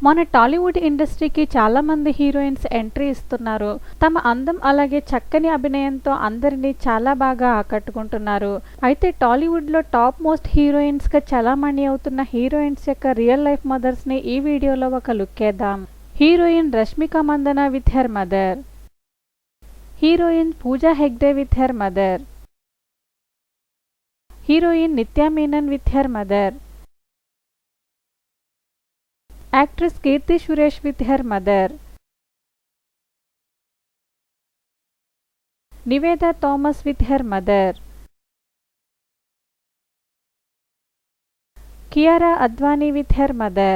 మన టాలీవుడ్ ఇండస్ట్రీకి చాలా మంది హీరోయిన్స్ ఎంట్రీ ఇస్తున్నారు. తమ అందం అలాగే చక్కని అభినయంతో అందరినీ చాలా బాగా ఆకట్టుకుంటున్నారు. అయితే టాలీవుడ్లో టాప్ మోస్ట్ హీరోయిన్స్గా చలామణి అవుతున్న హీరోయిన్స్ యొక్క రియల్ లైఫ్ మదర్స్ని ఈ వీడియోలో ఒక లుక్ వేద్దాం. Heroine Rashmika Mandanna with her mother. Heroine Pooja Hegde with her mother. Heroine Nithya Menen with her mother. Actress Kirti Suresh with her mother. Niveda Thomas with her mother. Kiara Advani with her mother.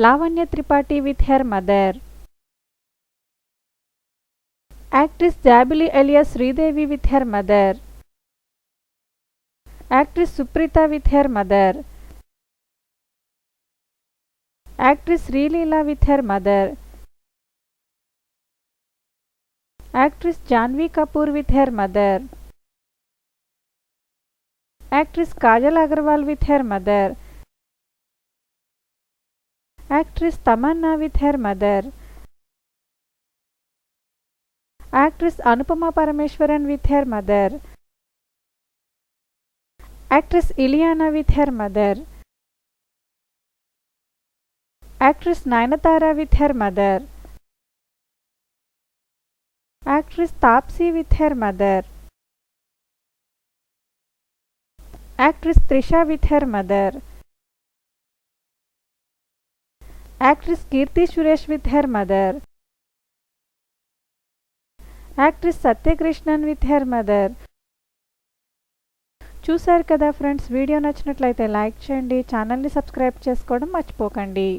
Lavanya Tripathi with her mother. Actress Jabili alias Sridevi with her mother. Actress Suprita with her mother. Actress Srileela with her mother. Actress Janvi Kapoor with her mother. Actress Kajal Agarwal with her mother. Actress Tamanna with her mother. Actress Anupama Parameshwaran with her mother. Actress Ileana with her mother. Actress Nayanthara with her mother. Actress Taapsee with her mother. Actress Trisha with her mother. Actress Kirti Suresh with her mother. Actress Satyakrishnan with her mother. చూశారు కదా friends, video నచ్చినట్లయితే like చేయండి, ఛానల్ని subscribe చేసుకోవడం మర్చిపోకండి.